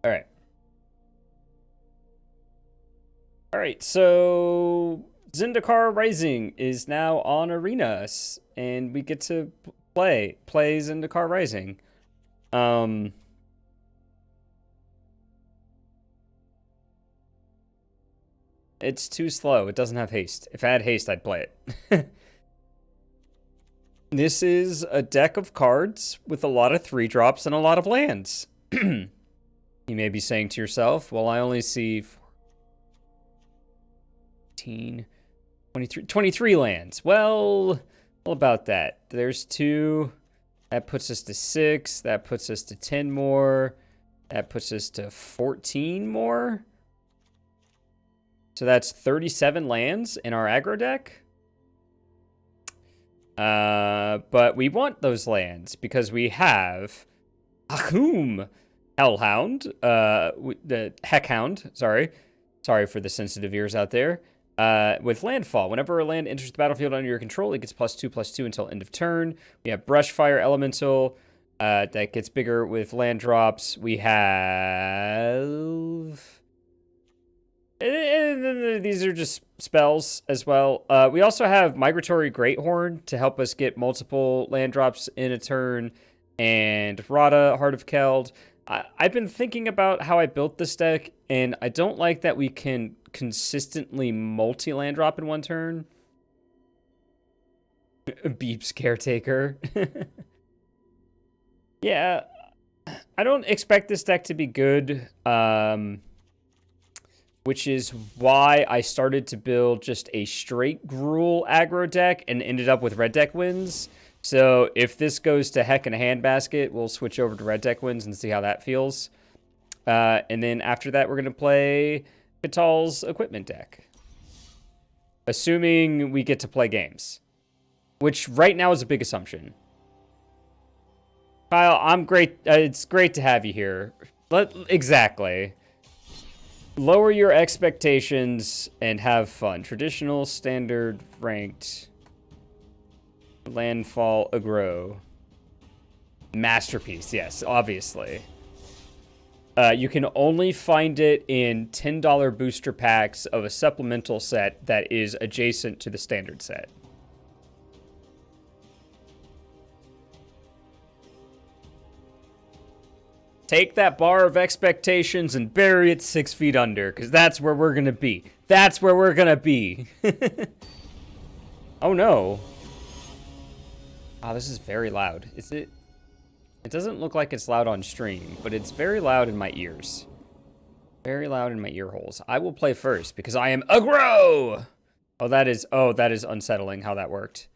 All right. All right, so Zendikar Rising is now on Arenas, and we get to play Zendikar Rising. It's too slow. It doesn't have haste. If I had haste, I'd play it. This is a deck of cards with a lot of 3-drops and a lot of lands. You may be saying to yourself, well, I only see 15, 23 lands. Well, about that. There's 2. That puts us to 6. That puts us to 10 more. That puts us to 14 more. So that's 37 lands in our aggro deck. But we want those lands because we have Ahum Hellhound, the Heckhound, sorry for the sensitive ears out there. With Landfall, whenever a land enters the battlefield under your control, it gets +2/+2 until end of turn. We have Brushfire Elemental, that gets bigger with land drops. We have... These are just spells as well. We also have Migratory Greathorn to help us get multiple land drops in a turn, and Rada, Heart of Keld. I've been thinking about how I built this deck, and I don't like that we can consistently multi-land drop in one turn. Beep's Caretaker. Yeah, I don't expect this deck to be good, which is why I started to build just a straight Gruul aggro deck and ended up with red deck wins. So if this goes to heck in a handbasket, we'll switch over to red deck wins and see how that feels. And then after that, we're going to play Vital's equipment deck. Assuming we get to play games. Which right now is a big assumption. Kyle, I'm great. It's great to have you here. Exactly. Lower your expectations and have fun. Traditional, standard, ranked... Landfall Aggro. Masterpiece, yes, obviously. You can only find it in $10 booster packs of a supplemental set that is adjacent to the standard set. Take that bar of expectations and bury it 6 feet under, because that's where we're going to be. That's where we're going to be. Oh, no. Wow, this is very loud. Is it? It doesn't look like it's loud on stream, but it's very loud in my ears. Very loud in my ear holes. I will play first because I am aggro. Oh, that is unsettling how that worked.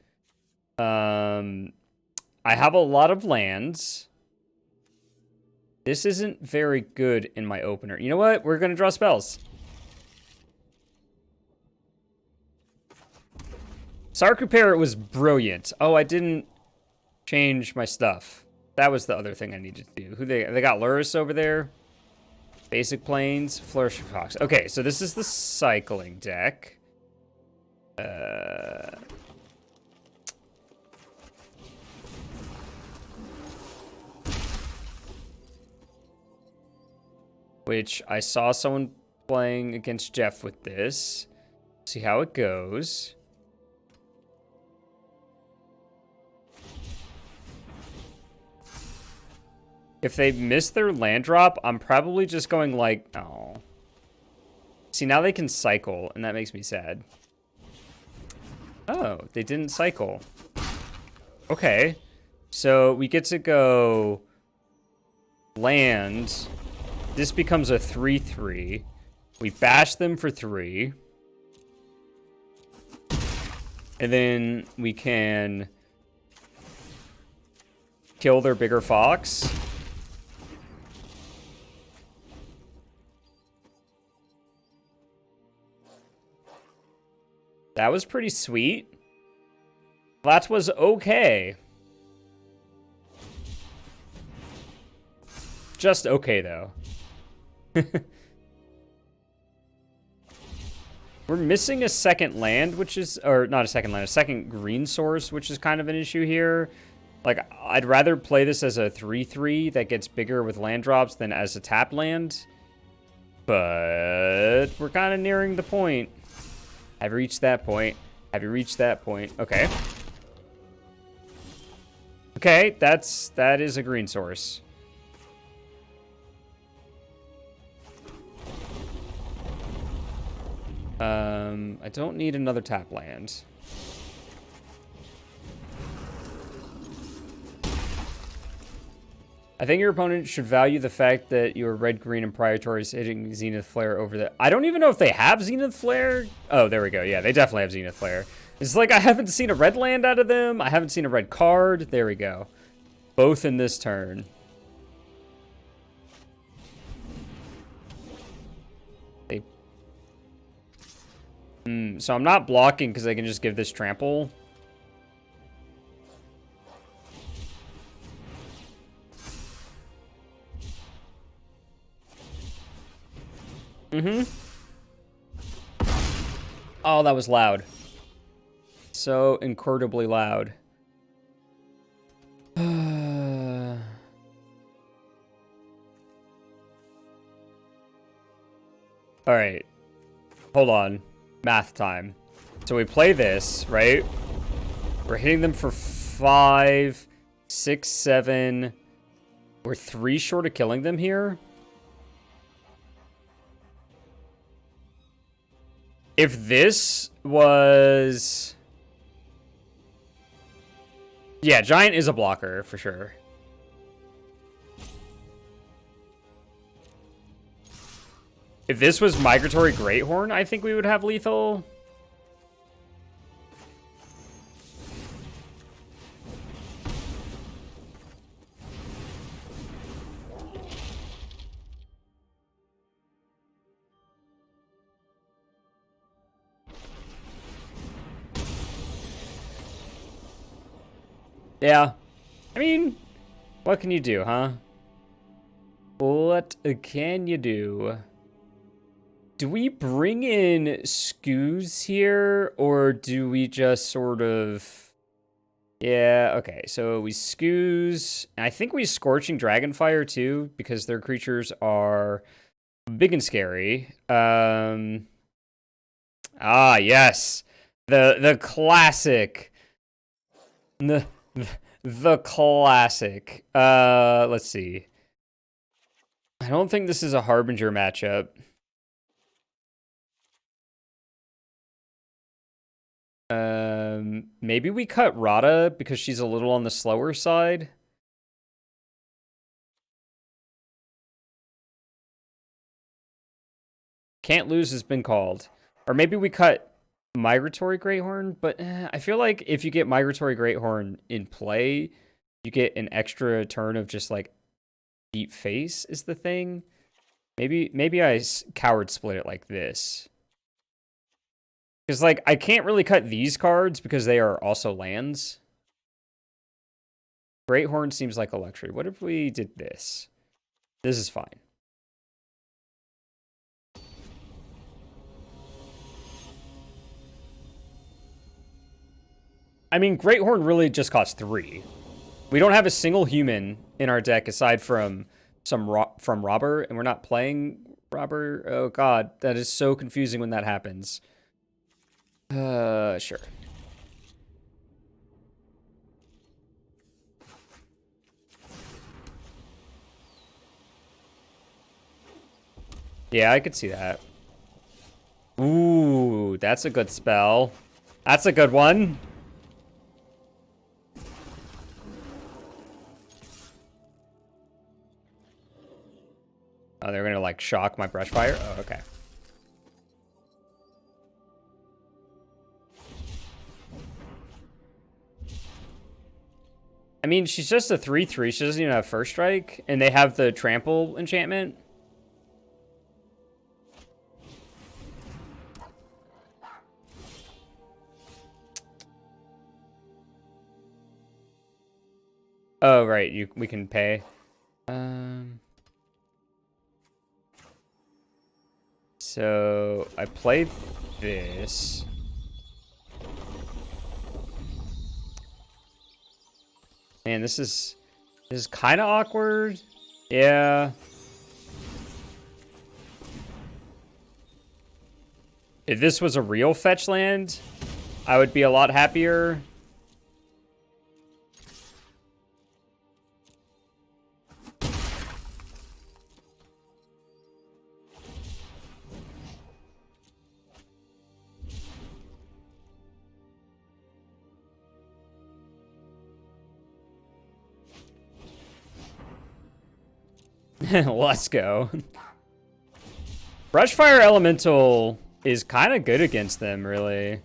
I have a lot of lands. This isn't very good in my opener. You know what? We're going to draw spells. Sarkuper was brilliant. Oh, I didn't change my stuff. That was the other thing I needed to do. They got Lurrus over there. Basic Plains, Flourish of Fox. Okay, so this is the cycling deck. Which I saw someone playing against Jeff with this. See how it goes. If they miss their land drop, I'm probably just going like, oh. See, now they can cycle, and that makes me sad. Oh, they didn't cycle. Okay. So we get to go land. This becomes a 3/3. We bash them for 3. And then we can kill their bigger fox. That was pretty sweet. That was okay. Just okay, though. We're missing a second land, which is... Or, not a second land, a second green source, which is kind of an issue here. Like, I'd rather play this as a 3/3 that gets bigger with land drops than as a tapped land. But we're kind of nearing the point. Have you reached that point? Have you reached that point? Okay. Okay, that is a green source. I don't need another tap land. I think your opponent should value the fact that your red-green and Praetor is hitting Zenith Flare over the... I don't even know if they have Zenith Flare. Oh, there we go. Yeah, they definitely have Zenith Flare. It's like I haven't seen a red land out of them. I haven't seen a red card. There we go. Both in this turn. So I'm not blocking because I can just give this trample. Oh, that was loud. So incredibly loud. All right. Hold on. Math time. So we play this, right? We're hitting them for 5, 6, 7. We're 3 short of killing them here. If this was... Yeah, Giant is a blocker, for sure. If this was Migratory Greathorn, I think we would have lethal. Yeah. I mean, what can you do, huh? What can you do? Do we bring in Scoos here, or do we just sort of... Yeah, okay, so we Scoos. I think we Scorching Dragonfire, too, because their creatures are big and scary. Ah, yes. The classic. The classic. Let's see. I don't think this is a Harbinger matchup. Maybe we cut Rada because she's a little on the slower side. Can't lose has been called. Or maybe we cut Migratory Greathorn, but I feel like if you get Migratory Greathorn in play, you get an extra turn of just like Deep Face is the thing. Maybe I coward split it like this. Because, like, I can't really cut these cards because they are also lands. Greathorn seems like a luxury. What if we did this? This is fine. I mean, Greathorn really just costs 3. We don't have a single human in our deck aside from from Robber, and we're not playing Robber. Oh, God. That is so confusing when that happens. Sure. Yeah, I could see that. Ooh, that's a good spell. That's a good one. Oh, they're gonna, like, shock my brush fire? Oh, okay. I mean, she's just a 3/3. She doesn't even have first strike. And they have the trample enchantment. Oh, right. We can pay. So I played this. Man, this is kind of awkward. Yeah. If this was a real fetch land, I would be a lot happier. Let's go. Brushfire Elemental is kind of good against them, really.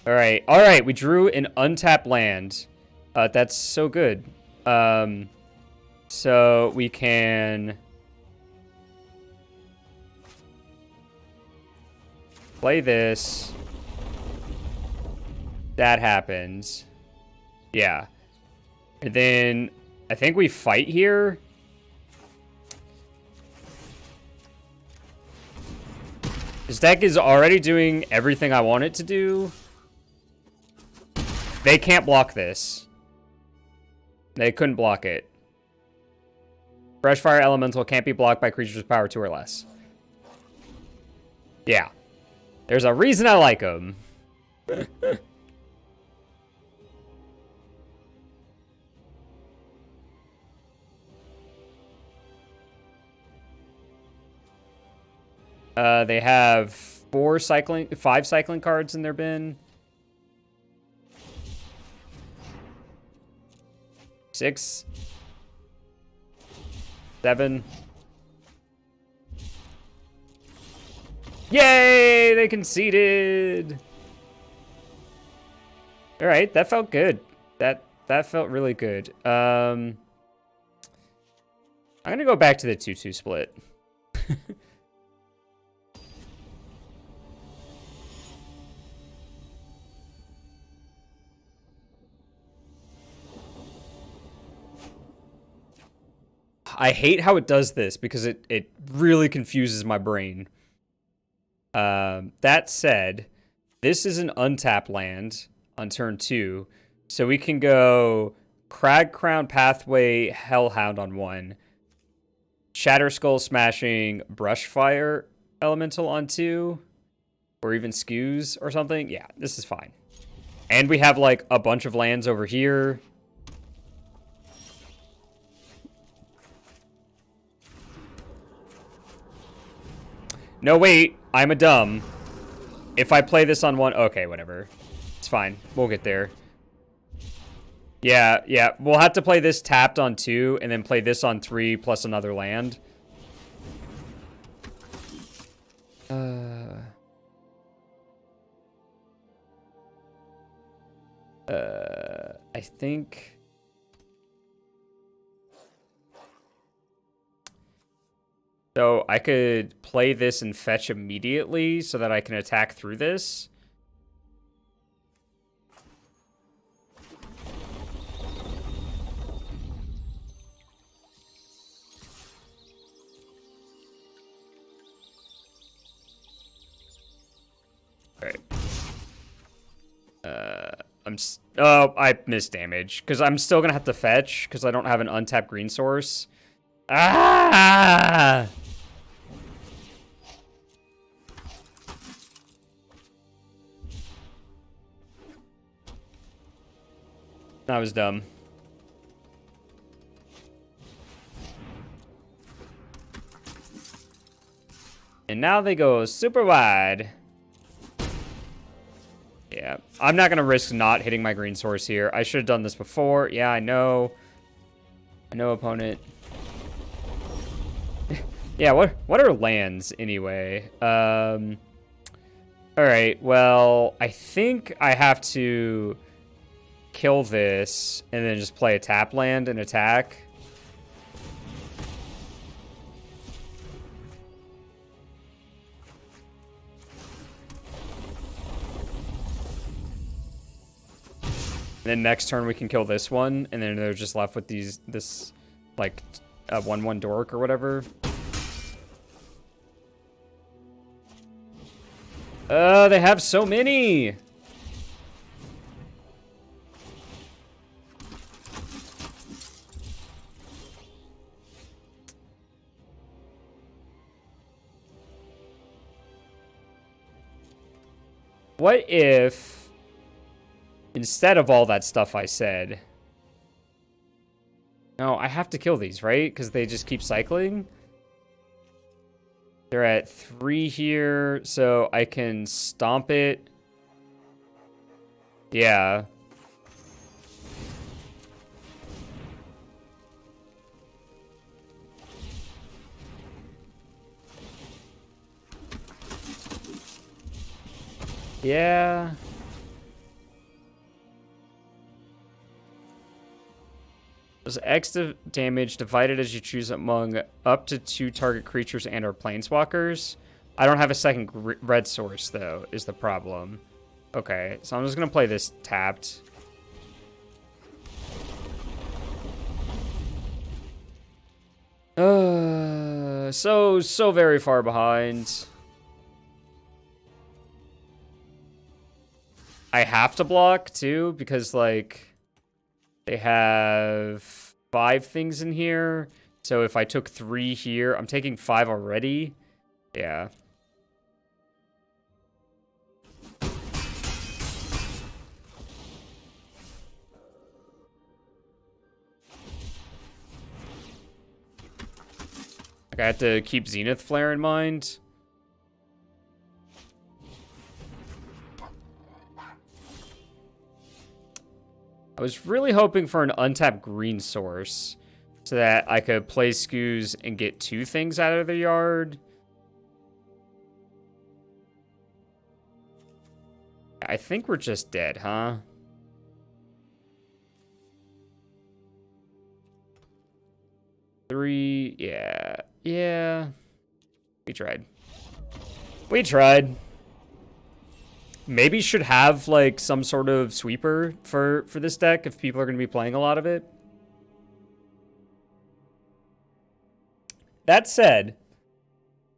All right, we drew an untapped land. That's so good. So we can play this. That happens. Yeah. And then I think we fight here. This deck is already doing everything I want it to do. They can't block this. They couldn't block it. Brushfire Elemental can't be blocked by creatures with power 2 or less. Yeah. There's a reason I like them. They have 5 cycling cards in their bin. 6. 7. Yay! They conceded. All right, that felt good. That felt really good. I'm gonna go back to the 2-2 split. I hate how it does this because it really confuses my brain. That said, this is an untapped land on turn 2. So we can go Crag Crown Pathway Hellhound on 1. Shatter Skull Smashing Brushfire Elemental on 2. Or even Skews or something. Yeah, this is fine. And we have like a bunch of lands over here. No, wait. I'm a dumb. If I play this on 1... Okay, whatever. It's fine. We'll get there. Yeah. We'll have to play this tapped on 2, and then play this on 3 plus another land. I think... So I could play this and fetch immediately so that I can attack through this. All right. Oh, I missed damage because I'm still gonna have to fetch because I don't have an untapped green source. Ah! That was dumb. And now they go super wide. Yeah, I'm not going to risk not hitting my green source here. I should have done this before. Yeah, I know. I know, opponent. Yeah, what are lands anyway? All right, well, I think I have to kill this and then just play a tap land and attack. And then next turn we can kill this one, and then they're just left with this like a 1/1 dork or whatever. They have so many. What if, instead of all that stuff I said... No, I have to kill these, right? Because they just keep cycling. They're at 3 here, so I can stomp it. Yeah. Yeah. Does X damage divided as you choose among up to 2 target creatures and or planeswalkers? I don't have a second red source, though, is the problem. Okay, so I'm just going to play this tapped. So very far behind. I have to block, too, because, like... They have 5 things in here. So if I took 3 here, I'm taking 5 already. Yeah. Like I have to keep Zenith Flare in mind. I was really hoping for an untapped green source so that I could play Scoos and get 2 things out of the yard. I think we're just dead, huh? Three, yeah. We tried. We tried. Maybe should have, like, some sort of sweeper for this deck if people are going to be playing a lot of it. That said,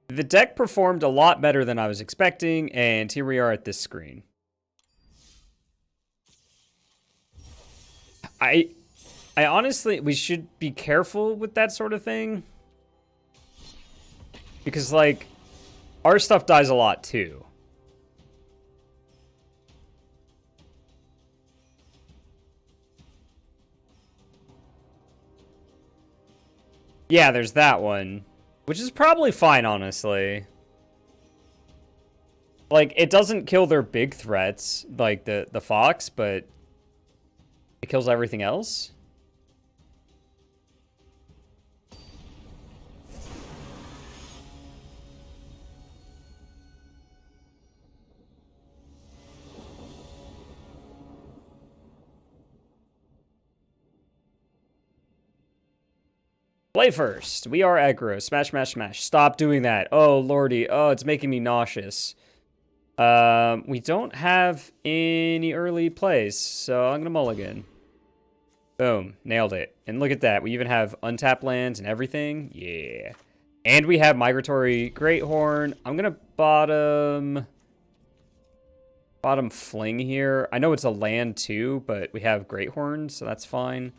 the deck performed a lot better than I was expecting, and here we are at this screen. I honestly, we should be careful with that sort of thing. Because, like, our stuff dies a lot, too. Yeah, there's that one. Which is probably fine, honestly. Like, it doesn't kill their big threats, like the Fox, but it kills everything else. Play first. We are aggro. Smash, smash, smash. Stop doing that. Oh, lordy. Oh, it's making me nauseous. We don't have any early plays, so I'm going to mulligan. Boom. Nailed it. And look at that. We even have untapped lands and everything. Yeah. And we have Migratory Greathorn. I'm going to bottom Fling here. I know it's a land too, but we have Greathorn, so that's fine.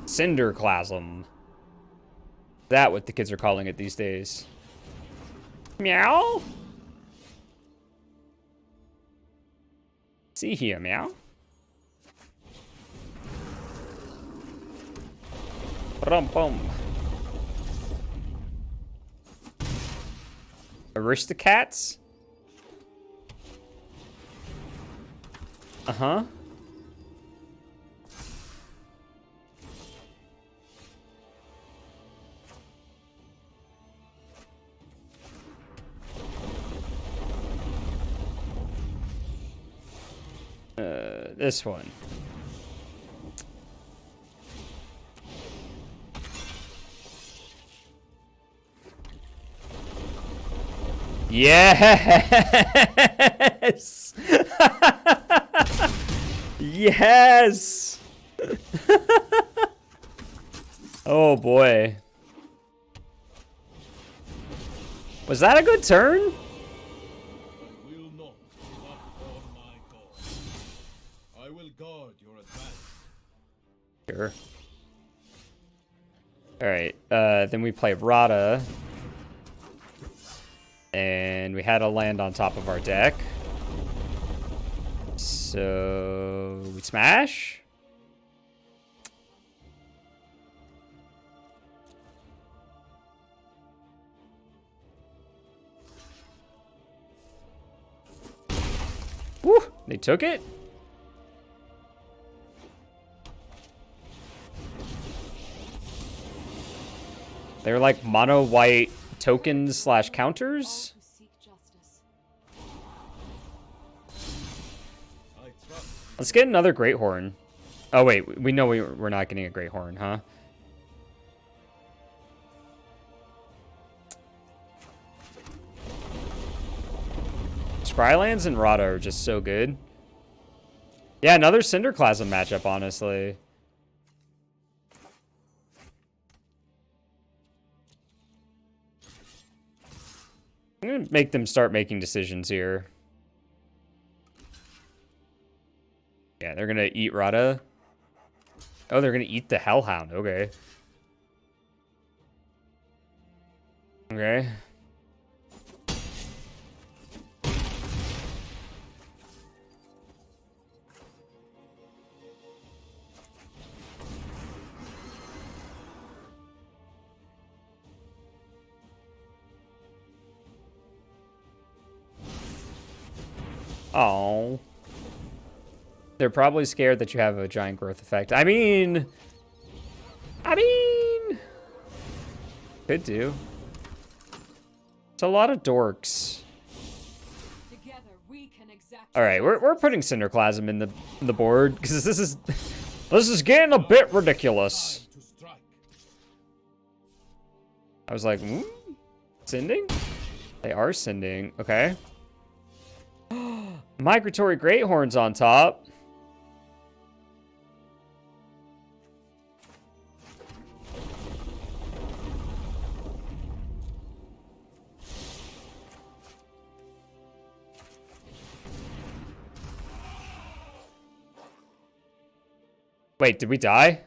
Cinderclasm. That what the kids are calling it these days. Meow. See here, meow. Rum bum. Aristocats? Uh-huh. This one. Yes! Yes! Oh boy. Was that a good turn? Sure. Alright, then we play Rada. And we had a land on top of our deck. So we smash. Woo! They took it. They're like mono white tokens slash counters. Let's get another Great Horn. Oh wait, we know we're not getting a Great Horn, huh? Scrylands and Rada are just so good. Yeah, another Cinderclasm matchup, honestly. I'm gonna make them start making decisions here. Yeah, they're gonna eat Rada. Oh, they're gonna eat the Hellhound. Okay. Okay. Oh. They're probably scared that you have a giant growth effect. I mean... Could do. It's a lot of dorks. Alright, we're putting Cinderclasm in the board, because this is getting a bit ridiculous. I was like, sending? They are sending. Okay. Migratory Greathorns on top. Wait, did we die?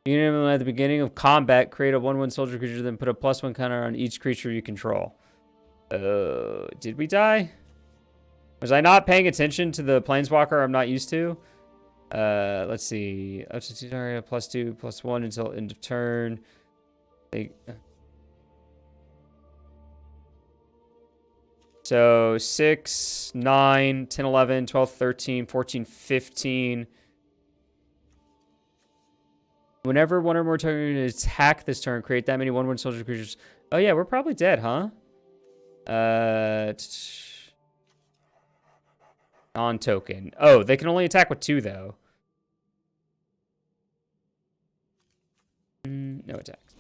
You know, at the beginning of combat, create a 1/1 soldier creature, then put a +1 counter on each creature you control. Did we die? Was I not paying attention to the Planeswalker I'm not used to? Let's see. Up to 2 area, +2/+1 until end of turn. So 6, 9, 10, 11, 12, 13, 14, 15. Whenever one or more tokens attack this turn, create that many 1/1 soldier creatures. Oh yeah, we're probably dead, huh? Non-token. Oh, they can only attack with 2 though. No attacks.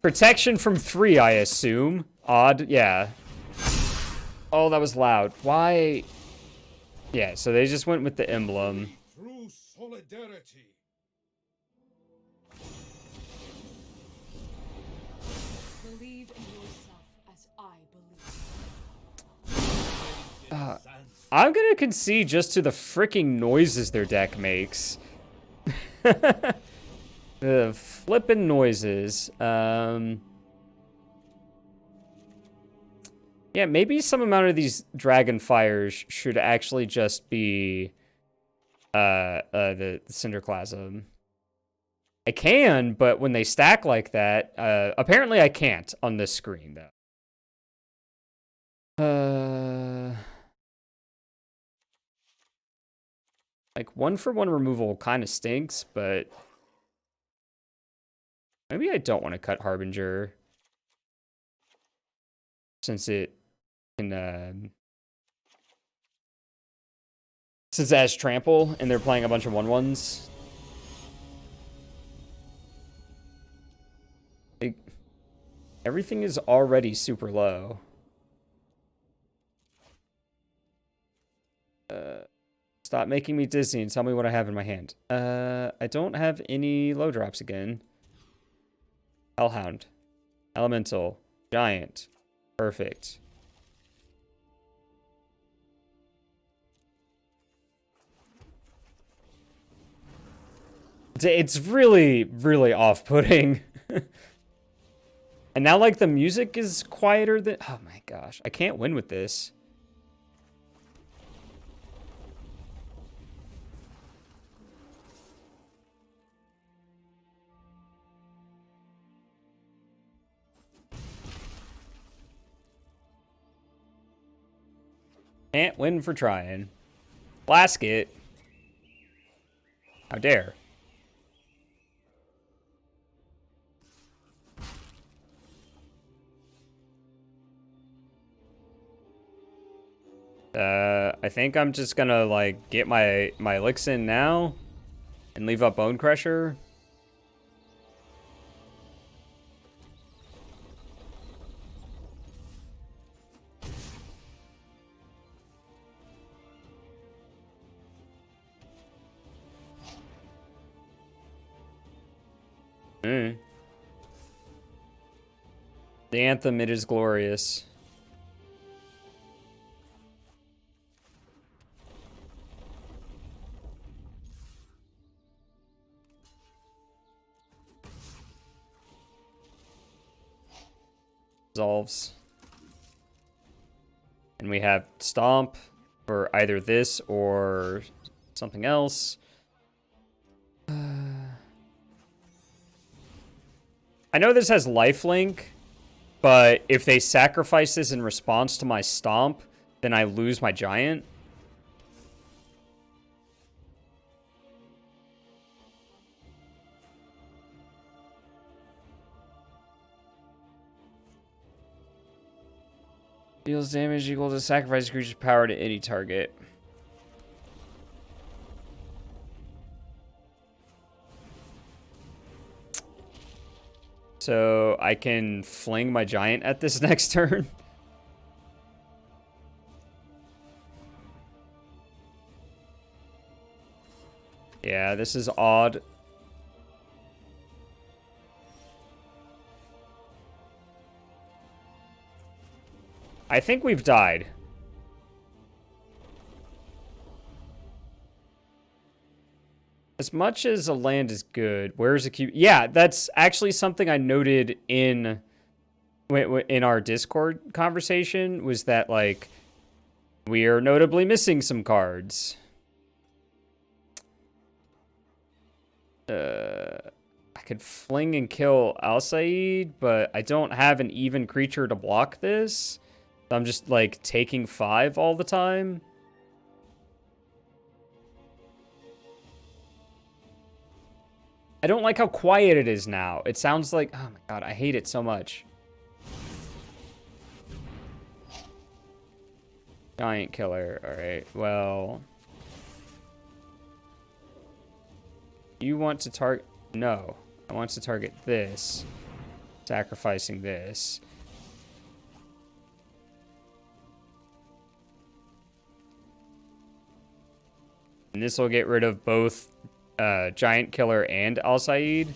Protection from 3, I assume. Odd, yeah. Oh, that was loud. Why? Yeah, so they just went with the emblem. Through solidarity. Believe in yourself as I believe. I'm gonna concede just to the freaking noises their deck makes. The flippin' noises. Yeah, maybe some amount of these Dragonfires should actually just be the Cinderclasm. I can, but when they stack like that, apparently I can't on this screen though. Like 1-for-1 removal kind of stinks, but maybe I don't want to cut Harbinger since it can since it has trample and they're playing a bunch of 1/1s. Like, everything is already super low. Stop making me dizzy and tell me what I have in my hand. I don't have any low drops again. Hellhound. Elemental. Giant. Perfect. It's really, really off-putting. And now, like, the music is quieter than... Oh, my gosh. I can't win with this. Can't win for trying. Blast it. How dare. I think I'm just gonna, like, get my licks in now and leave up Bone Crusher. The anthem, it is glorious. Resolves. And we have Stomp for either this or something else. I know this has lifelink, but if they sacrifice this in response to my Stomp, then I lose my Giant. Deals damage equal to sacrifice creature's power to any target. So I can fling my Giant at this next turn. Yeah, this is odd. I think we've died. As much as a land is good, where's a cube? Yeah, that's actually something I noted in our Discord conversation, was that, like, we are notably missing some cards. I could fling and kill Alsaid, but I don't have an even creature to block this. I'm just, like, taking 5 all the time. I don't like how quiet it is now. It sounds like... Oh my god, I hate it so much. Giant killer. Alright, well... You want to target... No. I want to target this. Sacrificing this. And this will get rid of both Giant Killer and Alsaid.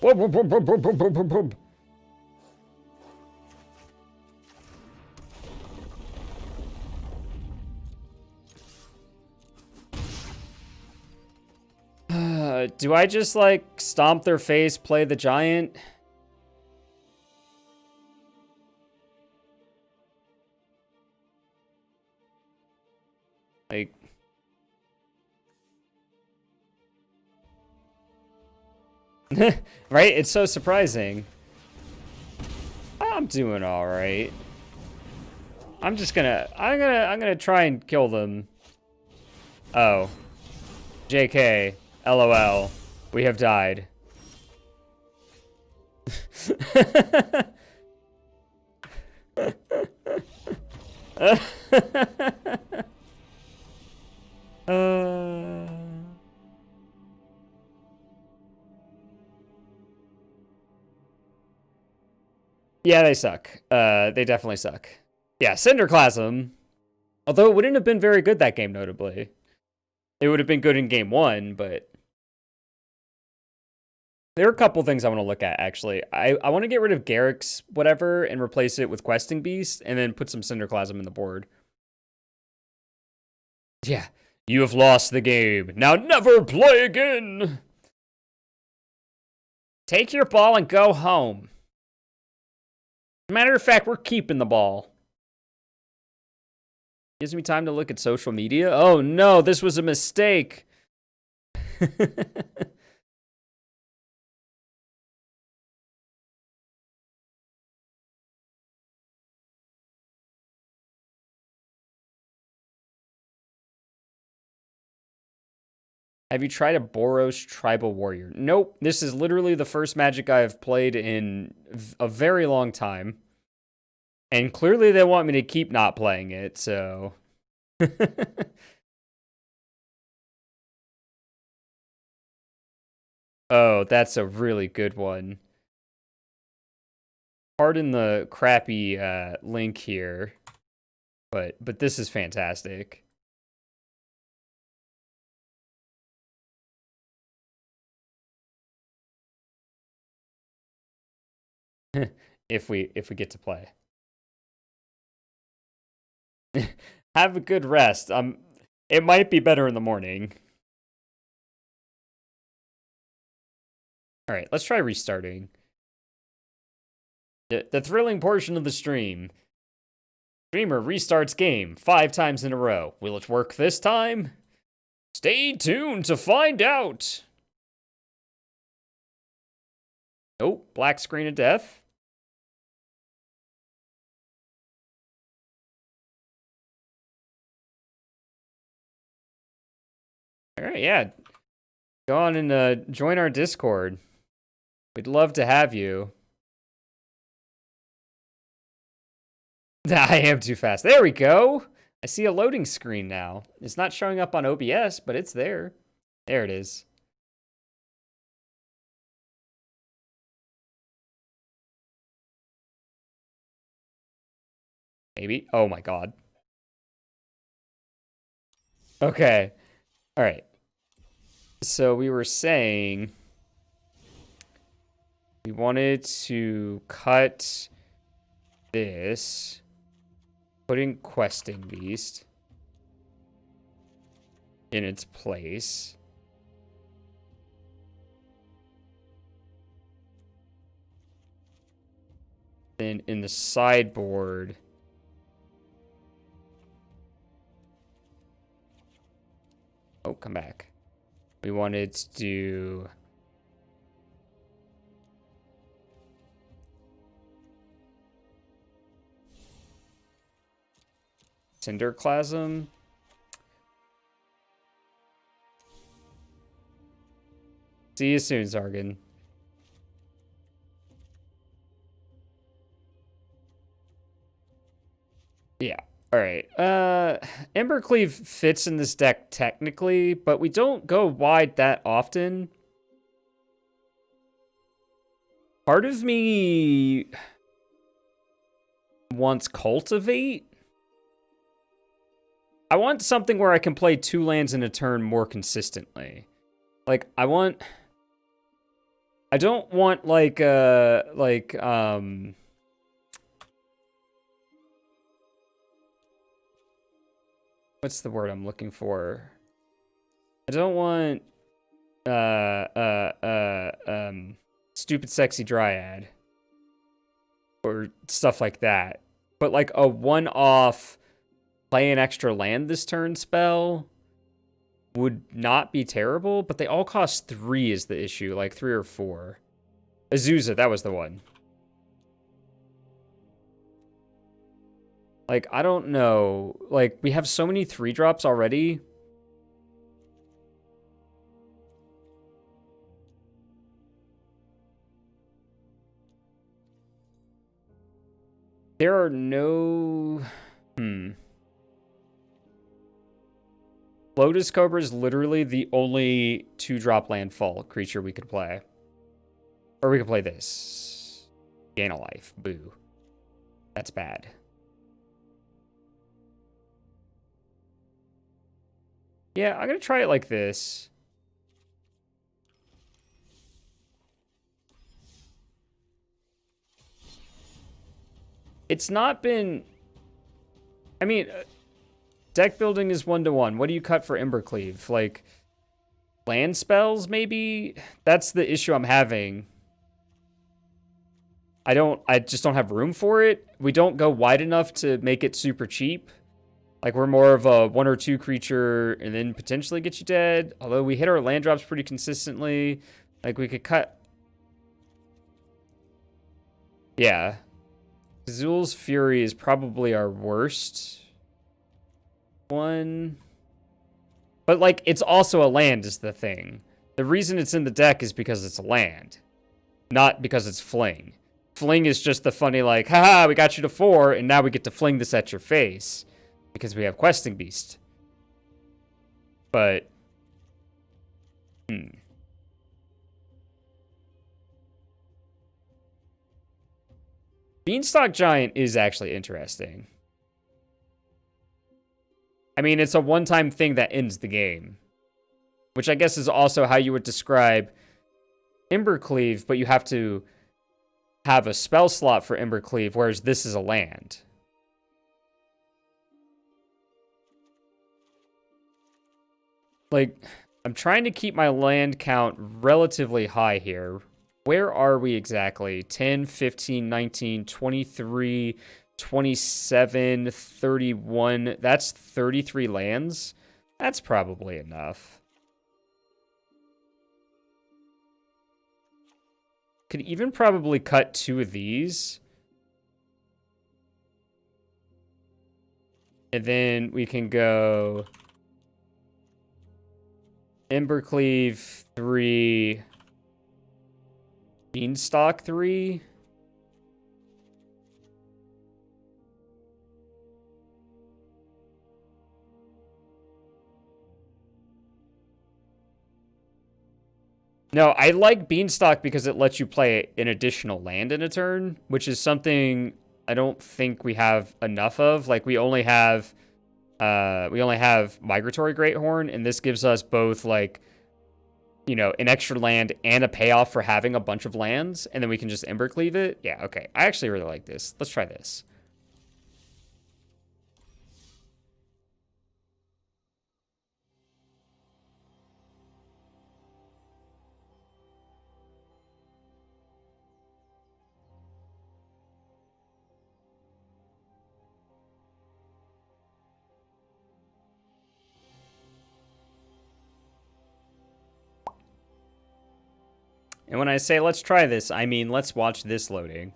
Whoa, whoa, whoa, whoa, whoa, whoa, whoa, whoa. Do I just, like, stomp their face, play the Giant? Like... Right? It's so surprising. I'm doing all right. I'm gonna try and kill them. Oh. JK. LOL. We have died. Yeah, they suck. They definitely suck. Yeah, Cinderclasm. Although it wouldn't have been very good that game, notably. It would have been good in game 1, but There are a couple things I want to look at, actually. I want to get rid of Garrick's whatever and replace it with Questing Beast, and then put some Cinderclasm in the board. Yeah. You have lost the game. Now never play again! Take your ball and go home. Matter of fact, we're keeping the ball. Gives me time to look at social media. Oh no, this was a mistake. Have you tried a Boros Tribal Warrior? Nope. This is literally the first Magic I have played in a very long time. And clearly they want me to keep not playing it, so... Oh, that's a really good one. Pardon the crappy link here, but this is fantastic. if we get to play. Have a good rest. It might be better in the morning. All right, let's try restarting. The thrilling portion of the stream. Streamer restarts game 5 times in a row. Will it work this time? Stay tuned to find out. Nope, black screen of death. All right, yeah. Go on and join our Discord. We'd love to have you. I am too fast. There we go. I see a loading screen now. It's not showing up on OBS, but it's there. There it is. Maybe. Oh my god. Okay. All right. So we were saying we wanted to cut this, put in Questing Beast in its place. Then in the sideboard, oh, come back. We wanted to do Cinderclasm. See you soon, Zargan. Yeah. All right. Embercleave fits in this deck technically, but we don't go wide that often. Part of me wants Cultivate. I want something where I can play 2 lands in a turn more consistently. Like, I don't want what's the word I'm looking for? I don't want Stupid Sexy Dryad or stuff like that. But like a one-off play an extra land this turn spell would not be terrible, but they all cost 3 is the issue, like 3 or 4. Azusa, that was the one. Like, I don't know. Like, we have so many 3-drops already. There are no... Lotus Cobra is literally the only 2-drop landfall creature we could play. Or we could play this. Gain a life. Boo. That's bad. Yeah, I'm going to try it like this. It's not been... I mean, deck building is 1-to-1. What do you cut for Embercleave? Like, land spells, maybe? That's the issue I'm having. I just don't have room for it. We don't go wide enough to make it super cheap. Like, we're more of a 1 or 2 creature and then potentially get you dead. Although we hit our land drops pretty consistently. Like, we could cut... Yeah. Azul's Fury is probably our worst one. But, like, it's also a land is the thing. The reason it's in the deck is because it's a land. Not because it's fling. Fling is just the funny, like, haha, we got you to 4, and now we get to fling this at your face. Because we have Questing Beast. But... Beanstalk Giant is actually interesting. I mean, it's a one-time thing that ends the game. Which I guess is also how you would describe Embercleave, but you have to have a spell slot for Embercleave, whereas this is a land. Like, I'm trying to keep my land count relatively high here. Where are we exactly? 10, 15, 19, 23, 27, 31. That's 33 lands. That's probably enough. Could even probably cut 2 of these. And then we can go Embercleave 3, Beanstalk 3. No, I like Beanstalk because it lets you play an additional land in a turn, which is something I don't think we have enough of. Like, we only have Migratory Greathorn, and this gives us both, like, you know, an extra land and a payoff for having a bunch of lands, and then we can just Embercleave it. Yeah, okay. I actually really like this. Let's try this. And when I say let's try this, I mean let's watch this loading.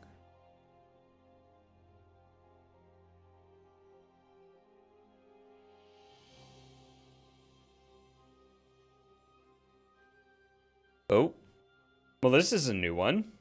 Oh. Well, this is a new one.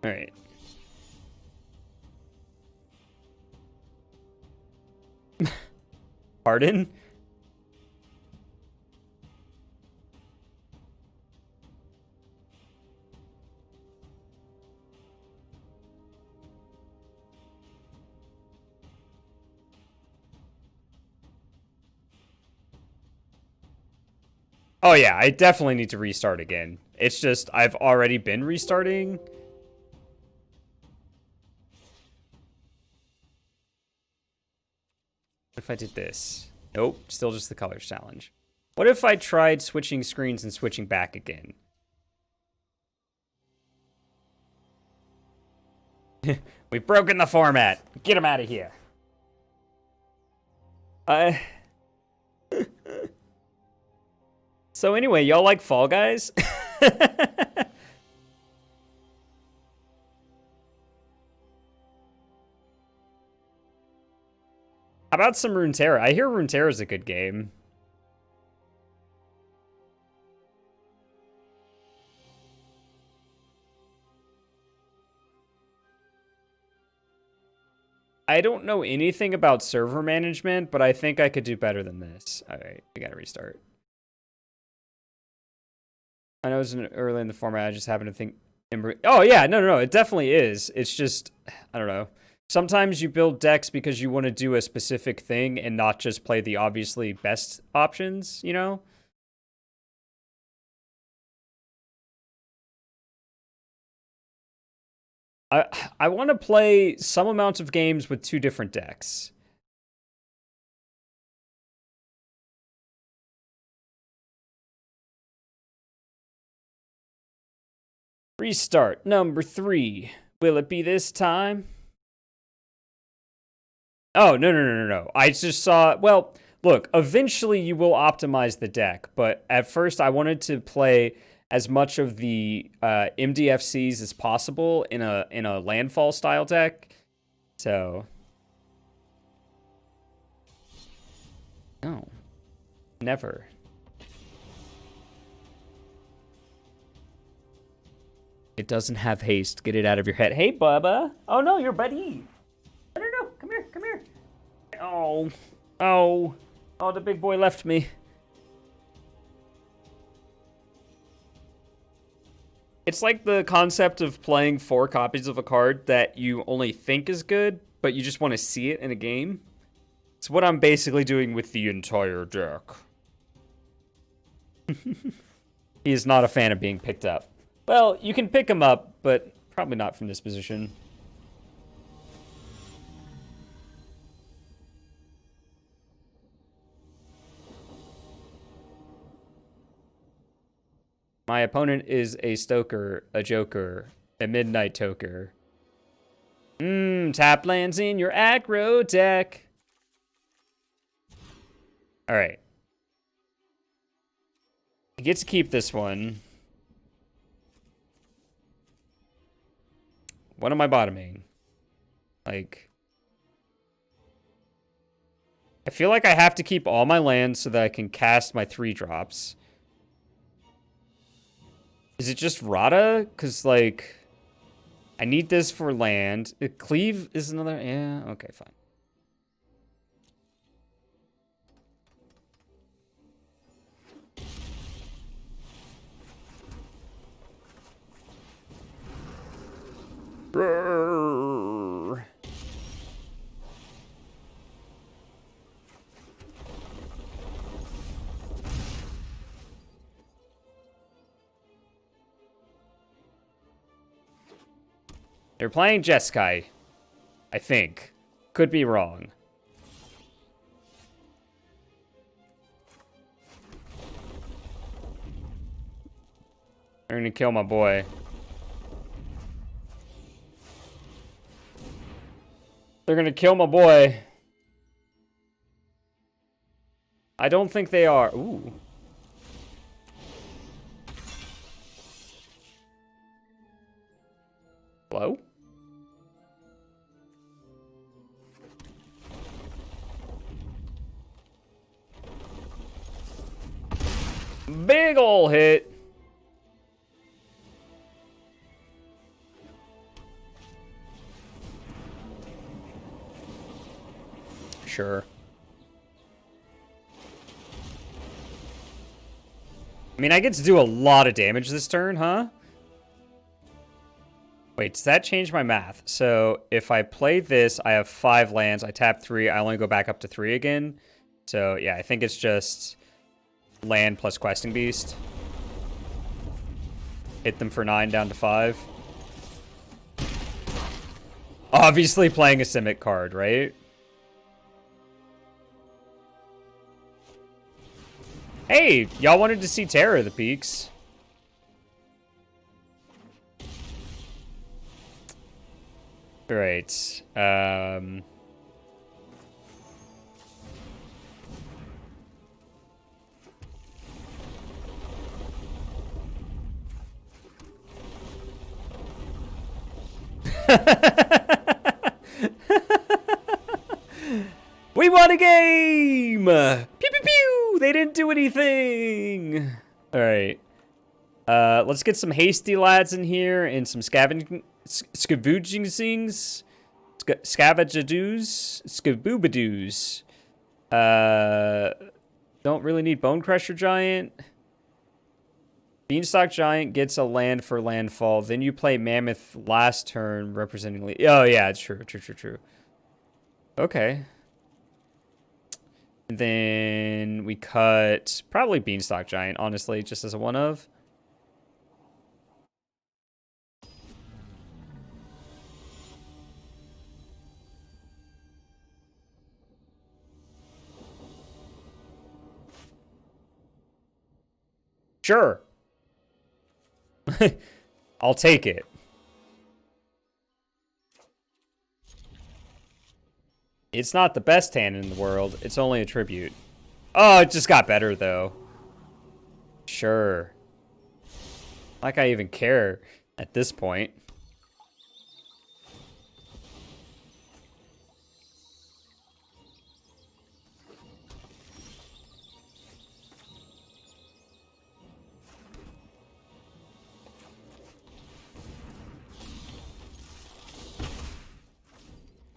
All right. Pardon? Oh yeah, I definitely need to restart again. It's just I've already been restarting. What if I did this? Nope, still just the colors challenge. What if I tried switching screens and switching back again? We've broken the format. Get him out of here. So anyway, y'all like Fall Guys? How about some Runeterra? I hear Runeterra is a good game. I don't know anything about server management, but I think I could do better than this. All right, we gotta restart. I know it's early in the format. I just happen to think Oh, yeah, no, it definitely is. It's just, I don't know. Sometimes you build decks because you want to do a specific thing and not just play the obviously best options, you know? I want to play some amount of games with 2 different decks. Restart number 3. Will it be this time? Oh, no. I just saw, well, look, eventually you will optimize the deck, but at first I wanted to play as much of the MDFCs as possible in a landfall style deck. So, no, never. It doesn't have haste. Get it out of your head. Hey, Bubba. Oh no, your buddy. No. Come here. Oh, the big boy left me. It's like the concept of playing 4 copies of a card that you only think is good, but you just want to see it in a game. It's what I'm basically doing with the entire deck. He is not a fan of being picked up. Well, you can pick him up, but probably not from this position. My opponent is a Stoker, a Joker, a Midnight Toker. Tap lands in your aggro deck. Alright. I get to keep this one. What am I bottoming? Like, I feel like I have to keep all my lands so that I can cast my 3-drops. Is it just Rada? Because, like, I need this for land. Cleave is another... Yeah, okay, fine. Brrr. They're playing Jeskai, I think. Could be wrong. They're gonna kill my boy. They're gonna kill my boy. I don't think they are. Ooh. Hello? Big ol' hit. Sure. I mean, I get to do a lot of damage this turn, huh? Wait, does that change my math? So if I play this, I have 5 lands. I tap 3. I only go back up to 3 again. So yeah, I think it's just land plus questing beast. Hit them for 9 down to 5. Obviously playing a Simic card, right? Hey, y'all wanted to see Terror of the Peaks. Great. We won a game! Pew pew pew! They didn't do anything! Alright. Let's get some hasty lads in here and some scavenging things. Scavajadoos. Skaboobadoos. Don't really need Bone Crusher Giant. Beanstalk Giant gets a land for landfall. Then you play Mammoth last turn, representing... Oh, yeah, it's true. True. Okay. And then we cut probably Beanstalk Giant, honestly, just as a one of. Sure. I'll take it. It's not the best hand in the world. It's only a tribute. Oh, it just got better, though. Sure. Like I even care at this point.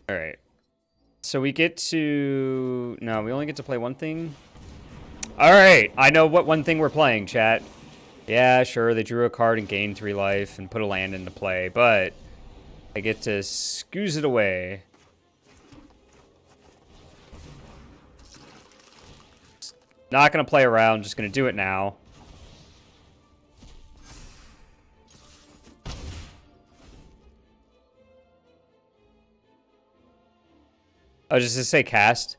All right. So we get to... No, we only get to play one thing. All right. I know what one thing we're playing, chat. Yeah, sure. They drew a card and gained 3 life and put a land into play, but I get to scoose it away. Not going to play around. Just going to do it now. Oh, just to say cast.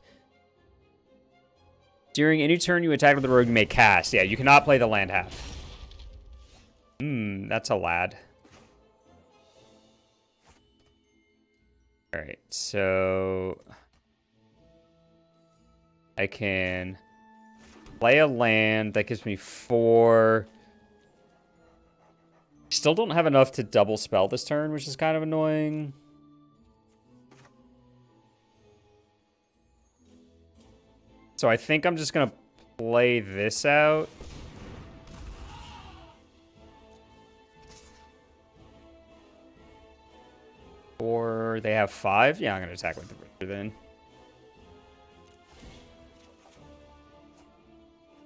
During any turn you attack with the rogue, you may cast. Yeah, you cannot play the land half. That's a lad. Alright, so... I can play a land that gives me 4. Still don't have enough to double spell this turn, which is kind of annoying. So I think I'm just going to play this out. Or they have 5? Yeah, I'm going to attack with the Richter then.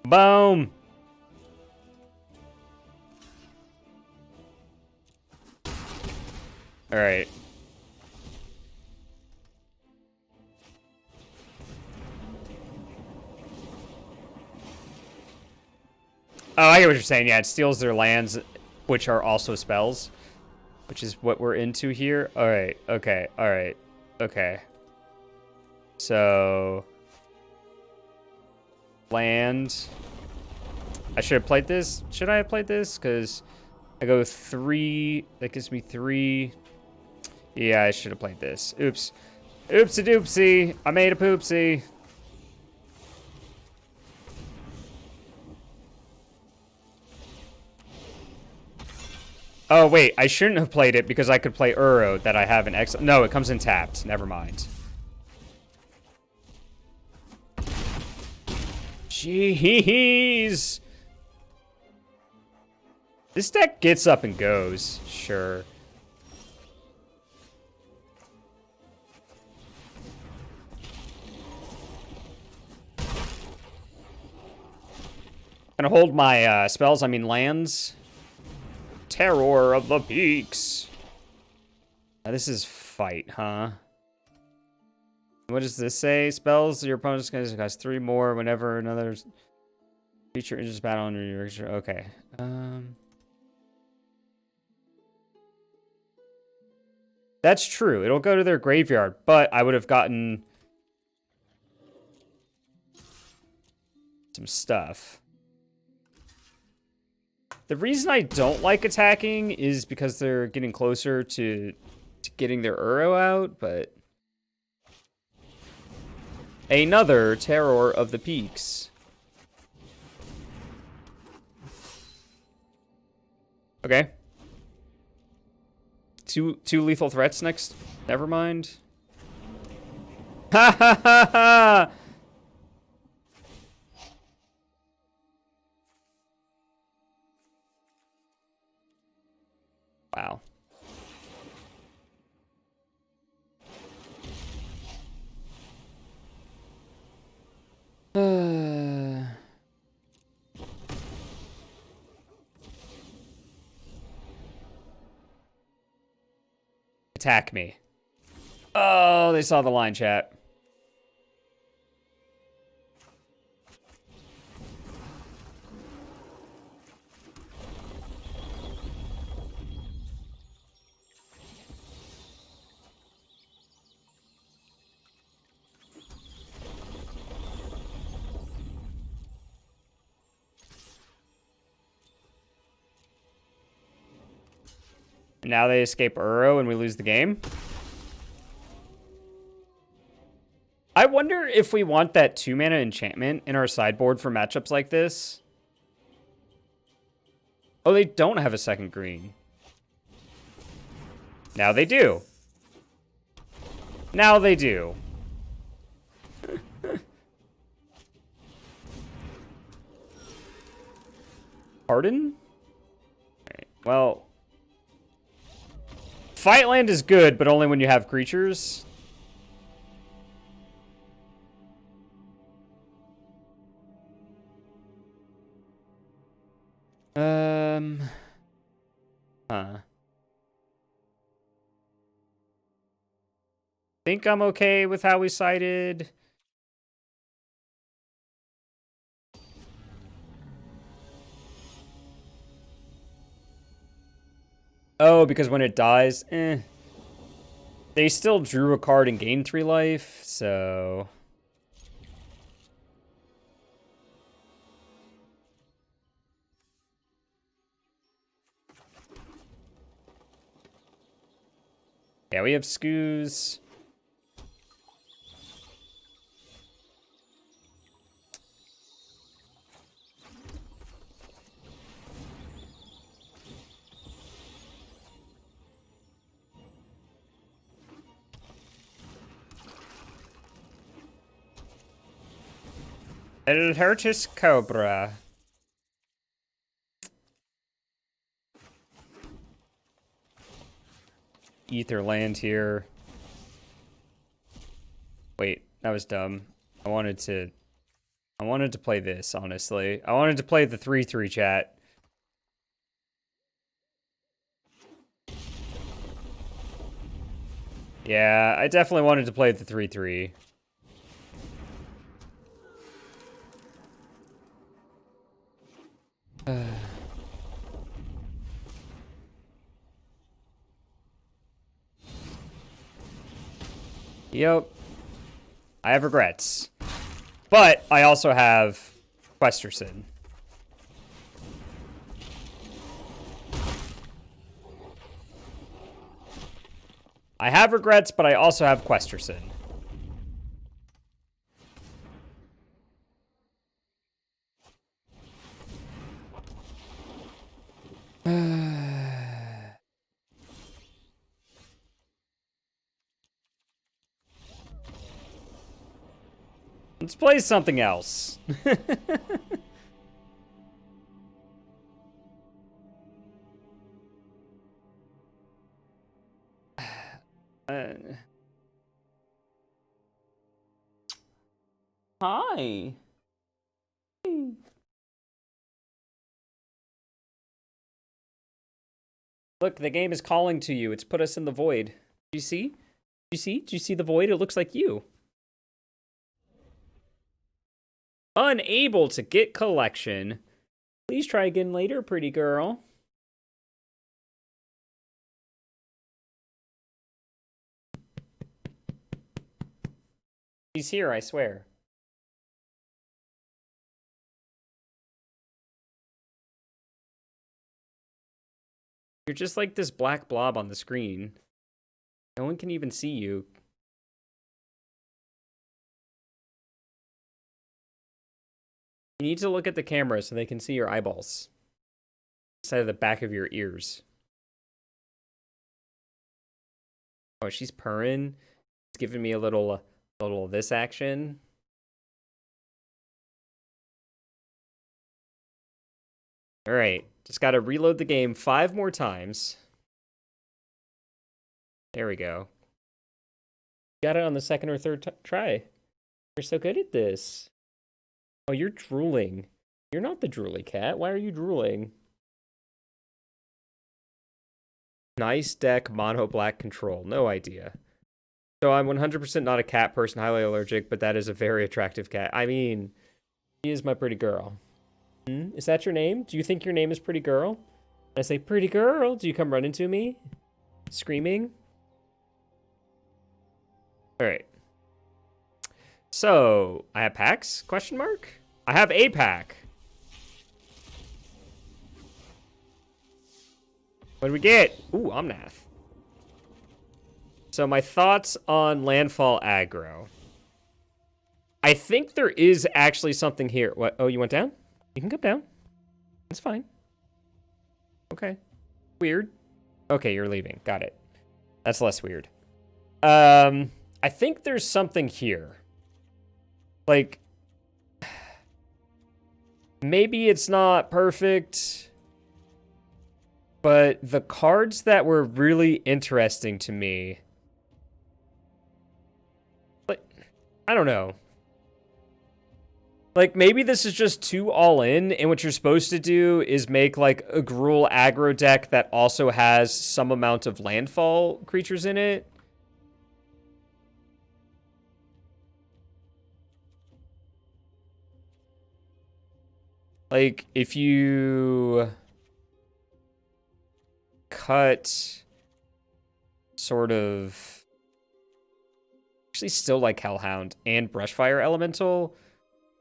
Boom! Alright. Oh, I get what you're saying. Yeah, it steals their lands, which are also spells, which is what we're into here. All right. Okay. All right. Okay. So, land. I should have played this. Should I have played this? Because I go 3. That gives me 3. Yeah, I should have played this. Oops. Oopsie doopsie. I made a poopsie. Oh, wait, I shouldn't have played it because I could play Uro that I have in X. No, it comes in tapped. Never mind. Jeez. This deck gets up and goes. Sure. Gonna hold my spells, I mean lands. Terror of the Peaks. Now, this is fight, huh? What does this say? Spells your opponent's going to cost 3 more whenever another creature enters battle under your creature. Okay. That's true. It'll go to their graveyard, but I would have gotten some stuff. The reason I don't like attacking is because they're getting closer to getting their Uro out, but... Another Terror of the Peaks. Okay. Two lethal threats next. Never mind. Ha ha ha ha! Wow. Attack me. Oh, they saw the line chat. Now they escape Uro and we lose the game. I wonder if we want that 2-mana enchantment in our sideboard for matchups like this. Oh, they don't have a second green. Now they do. Now they do. Pardon? Alright, well... Fight land is good, but only when you have creatures. Think I'm okay with how we sided. Oh, because when it dies, they still drew a card and gained 3 life, so... Yeah, we have Scoos. El Hertis Cobra. Ether land here. Wait, that was dumb. I wanted to play this, honestly. I wanted to play the 3/3 chat. Yeah, I definitely wanted to play the 3/3. Yep. I have regrets. But I also have Questerson. I have regrets, but I also have Questerson. Let's play something else. Hi. Look, the game is calling to you. It's put us in the void. Do you see? Do you see? Do you see the void? It looks like you. Unable to get collection. Please try again later, pretty girl. She's here, I swear. You're just like this black blob on the screen. No one can even see you. You need to look at the camera so they can see your eyeballs. Instead of the back of your ears. Oh, she's purring. It's giving me a little of this action. All right, just got to reload the game 5 more times. There we go. Got it on the second or third try. You're so good at this. Oh, you're drooling. You're not the drooly cat. Why are you drooling? Nice deck, mono black control. No idea. So I'm 100% not a cat person, highly allergic, but that is a very attractive cat. I mean, she is my pretty girl. Is that your name? Do you think your name is Pretty Girl? I say, pretty girl, do you come running to me? Screaming? Alright. So, I have packs? Question mark? I have a pack. What do we get? Ooh, Omnath. So my thoughts on Landfall Aggro. I think there is actually something here. What? Oh, you went down? You can come down. It's fine. Okay. Weird. Okay, you're leaving. Got it. That's less weird. I think there's something here. Like, maybe it's not perfect, but the cards that were really interesting to me, like, I don't know. Like, maybe this is just too all-in, and what you're supposed to do is make, like, a Gruul aggro deck that also has some amount of landfall creatures in it. Like, if you cut sort of... Actually, still like Hellhound and Brushfire Elemental...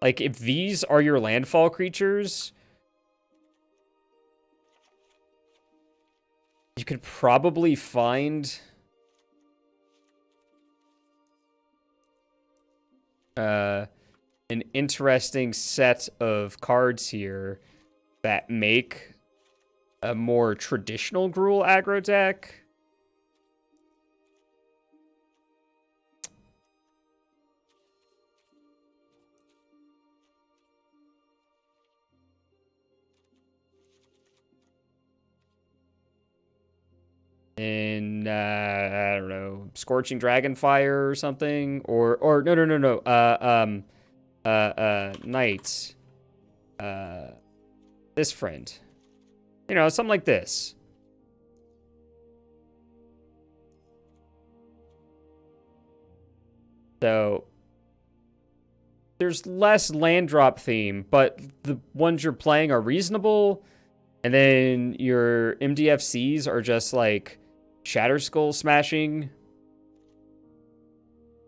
Like, if these are your landfall creatures, you could probably find an interesting set of cards here that make a more traditional Gruul aggro deck. In I don't know, Scorching Dragonfire or something, or no, Knight, this friend, you know, something like this. So there's less land drop theme, but the ones you're playing are reasonable, and then your MDFCs are just like Shatter Skull smashing.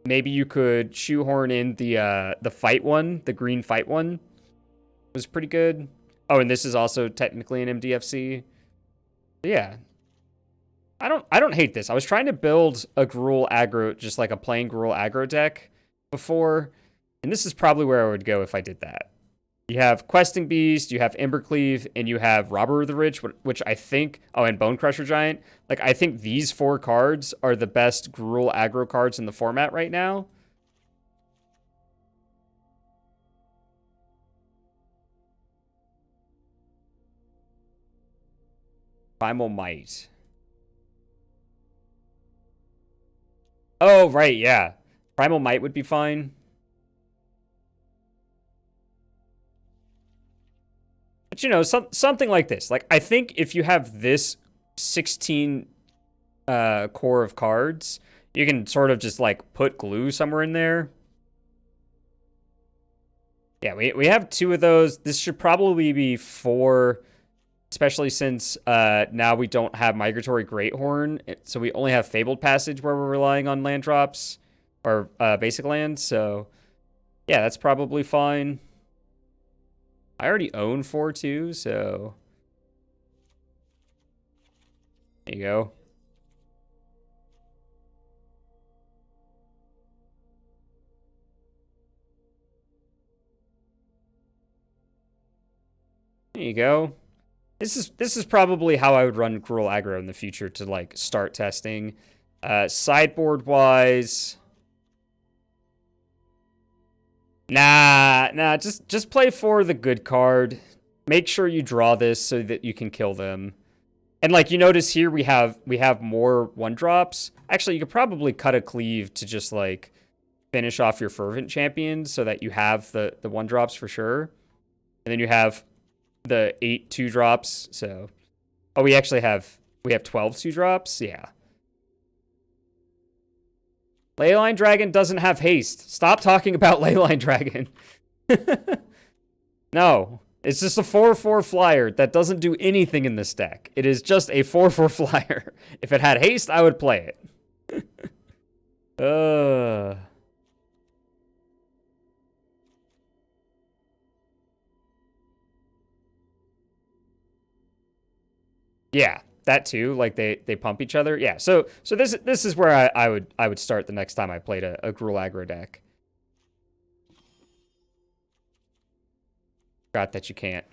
Maybe you could shoehorn in the fight one, the green fight one. It was pretty good. Oh, and this is also technically an MDFC. But yeah. I don't hate this. I was trying to build a Gruul aggro, just like a plain Gruul aggro deck before, and this is probably where I would go if I did that. You have Questing Beast, you have Embercleave, and you have Robber of the Rich, which I think... Oh, and Bone Crusher Giant. Like, I think these 4 cards are the best Gruul aggro cards in the format right now. Primal Might. Oh, right, yeah. Primal Might would be fine. But, you know, something like this. Like, I think if you have this 16 core of cards, you can sort of just, like, put glue somewhere in there. Yeah, we have 2 of those. This should probably be 4, especially since now we don't have Migratory Greathorn. So we only have Fabled Passage where we're relying on land drops, or basic lands. So, yeah, that's probably fine. I already own 4 too, so there you go. There you go. This is probably how I would run Gruul aggro in the future to like start testing. Sideboard wise, Nah, just play for the good card. Make sure you draw this so that you can kill them. And like you notice here we have more 1-drops. Actually, you could probably cut a cleave to just like finish off your Fervent Champions so that you have the 1-drops for sure. And then you have the 8 2-drops. So we actually have We have 12 2-drops? Yeah. Leyline Dragon doesn't have haste. Stop talking about Leyline Dragon. No. It's just a 4/4 flyer that doesn't do anything in this deck. It is just a 4/4 flyer. If it had haste, I would play it. Yeah, that too. Like they pump each other. Yeah. So this is where I would start the next time I played a Gruul aggro deck. Forgot that you can't.